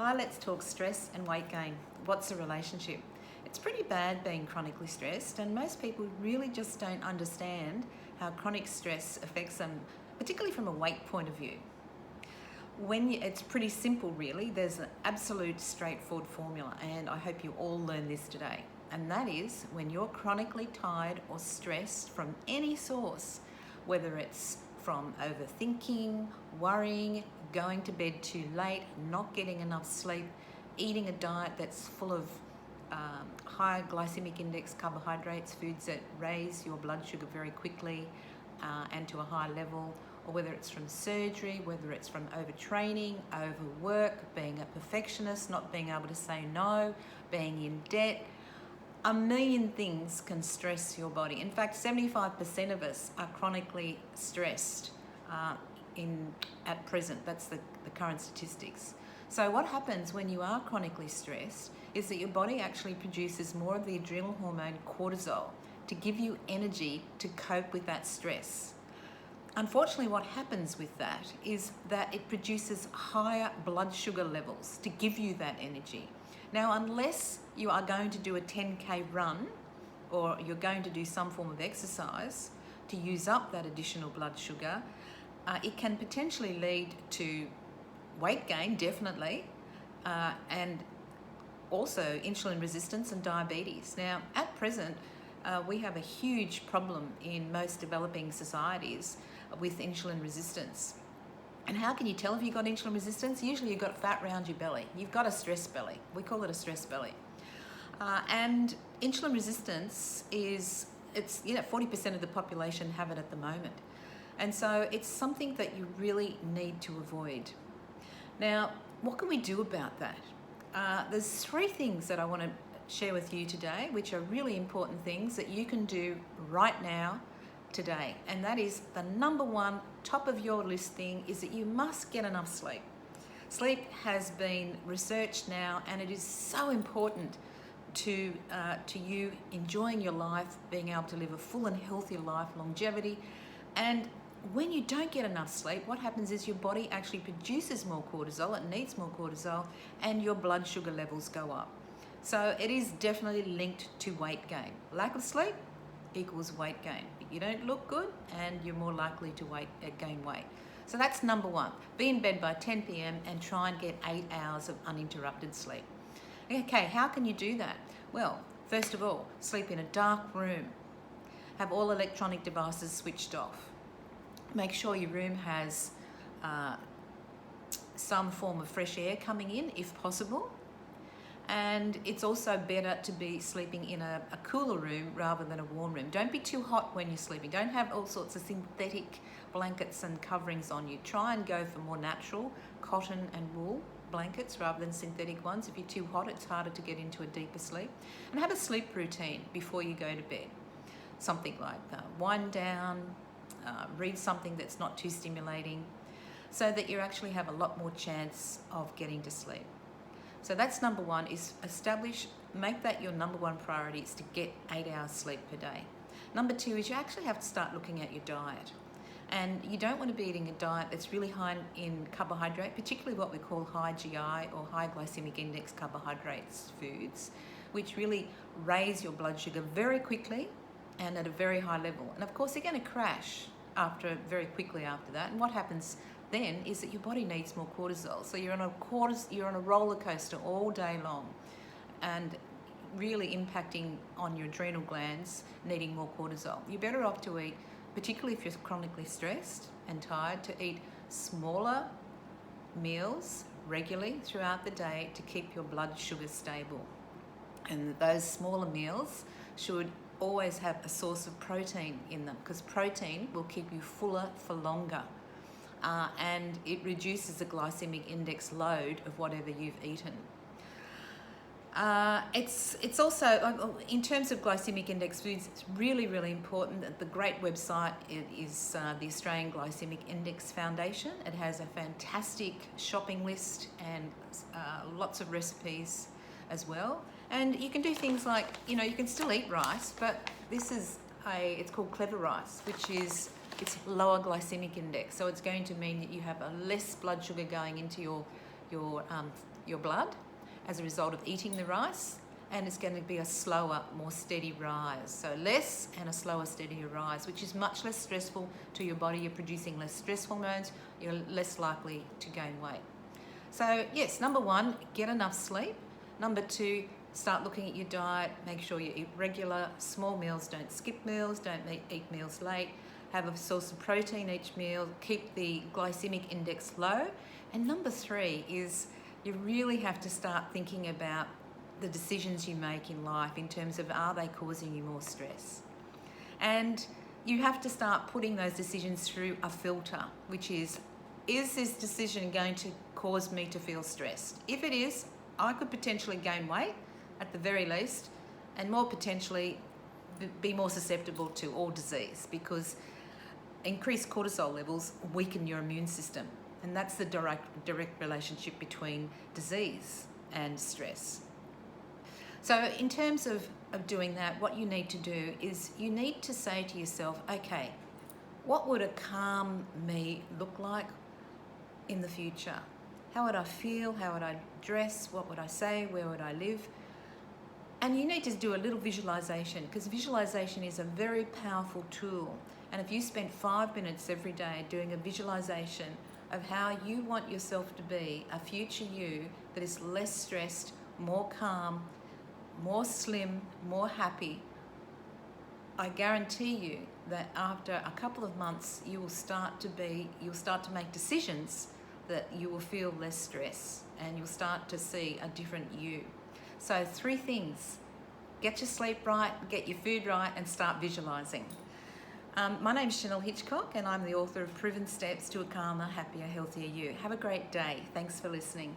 Hi, let's talk stress and weight gain. What's the relationship? It's pretty bad being chronically stressed, and most people really just don't understand how chronic stress affects them, particularly from a weight point of view. It's pretty simple, really. There's an absolute straightforward formula, and I hope you all learn this today. And that is when you're chronically tired or stressed from any source, whether it's from overthinking, worrying, going to bed too late, not getting enough sleep, eating a diet that's full of high glycemic index carbohydrates, foods that raise your blood sugar very quickly and to a high level, or whether it's from surgery, whether it's from overtraining, overwork, being a perfectionist, not being able to say no, being in debt. A million things can stress your body. In fact, 75% of us are chronically stressed at present. That's the current statistics. So what happens when you are chronically stressed is that your body actually produces more of the adrenal hormone cortisol to give you energy to cope with that stress. Unfortunately, what happens with that is that it produces higher blood sugar levels to give you that energy. Now, unless you are going to do a 10K run or you're going to do some form of exercise to use up that additional blood sugar, it can potentially lead to weight gain, definitely, and also insulin resistance and diabetes. Now, at present, we have a huge problem in most developing societies with insulin resistance. And how can you tell if you've got insulin resistance? Usually you've got fat around your belly. You've got a stress belly. We call it a stress belly. And insulin resistance is, 40% of the population have it at the moment. And so it's something that you really need to avoid. Now, what can we do about that? There's three things that I want to share with you today, which are really important things that you can do right now, today. And that is the number one, top of your list thing is that you must get enough sleep. Sleep has been researched now, and it is so important to you enjoying your life, being able to live a full and healthy life, longevity. And when you don't get enough sleep, what happens is your body actually produces more cortisol, it needs more cortisol, and your blood sugar levels go up. So it is definitely linked to weight gain. Lack of sleep equals weight gain. You don't look good and you're more likely to gain weight. So that's number one. Be in bed by 10 p.m. and try and get 8 hours of uninterrupted sleep. Okay, how can you do that? Well, first of all, sleep in a dark room. Have all electronic devices switched off. Make sure your room has some form of fresh air coming in if possible. And it's also better to be sleeping in a cooler room rather than a warm room. Don't be too hot when you're sleeping. Don't have all sorts of synthetic blankets and coverings on you. Try and go for more natural cotton and wool blankets rather than synthetic ones. If you're too hot, it's harder to get into a deeper sleep. And have a sleep routine before you go to bed. Something like wind down, read something that's not too stimulating, so that you actually have a lot more chance of getting to sleep. So that's number one, is make that your number one priority, is to get 8 hours sleep per day. Number two is you actually have to start looking at your diet. And you don't want to be eating a diet that's really high in carbohydrate, particularly what we call high GI or high glycemic index carbohydrates foods, which really raise your blood sugar very quickly and at a very high level. And of course, they're going to crash very quickly after that. And what happens then is that your body needs more cortisol. So you're on a roller coaster all day long, and really impacting on your adrenal glands needing more cortisol. You're better off to eat, particularly if you're chronically stressed and tired, to eat smaller meals regularly throughout the day to keep your blood sugar stable. And those smaller meals should always have a source of protein in them, because protein will keep you fuller for longer. And it reduces the glycemic index load of whatever you've eaten. It's also, in terms of glycemic index foods, it's really, really important. That the great website is the Australian Glycemic Index Foundation. It has a fantastic shopping list and lots of recipes as well. And you can do things like, you can still eat rice, but it's called Clever Rice, which is it's lower glycemic index. So it's going to mean that you have a less blood sugar going into your your blood as a result of eating the rice, and it's going to be a slower, more steady rise. So less and a slower, steadier rise, which is much less stressful to your body. You're producing less stress hormones, you're less likely to gain weight. So yes, number one, get enough sleep. Number two, start looking at your diet, make sure you eat regular, small meals, don't skip meals, don't eat meals late, have a source of protein each meal, keep the glycemic index low. And number three is you really have to start thinking about the decisions you make in life in terms of, are they causing you more stress? And you have to start putting those decisions through a filter, which is this decision going to cause me to feel stressed? If it is, I could potentially gain weight at the very least, and more potentially be more susceptible to all disease, because increased cortisol levels weaken your immune system, and that's the direct relationship between disease and stress. So in terms of doing that, what you need to do is you need to say to yourself, okay, what would a calm me look like in the future? How would I feel? How would I dress? What would I say? Where would I live? And you need to do a little visualization, because visualization is a very powerful tool. And if you spend 5 minutes every day doing a visualization of how you want yourself to be, a future you that is less stressed, more calm, more slim, more happy, I guarantee you that after a couple of months, you'll start to make decisions that you will feel less stress, and you'll start to see a different you. So 3 things: get your sleep right, get your food right, and start visualizing. My name's Chanel Hitchcock, and I'm the author of Proven Steps to a Calmer, Happier, Healthier You. Have a great day. Thanks for listening.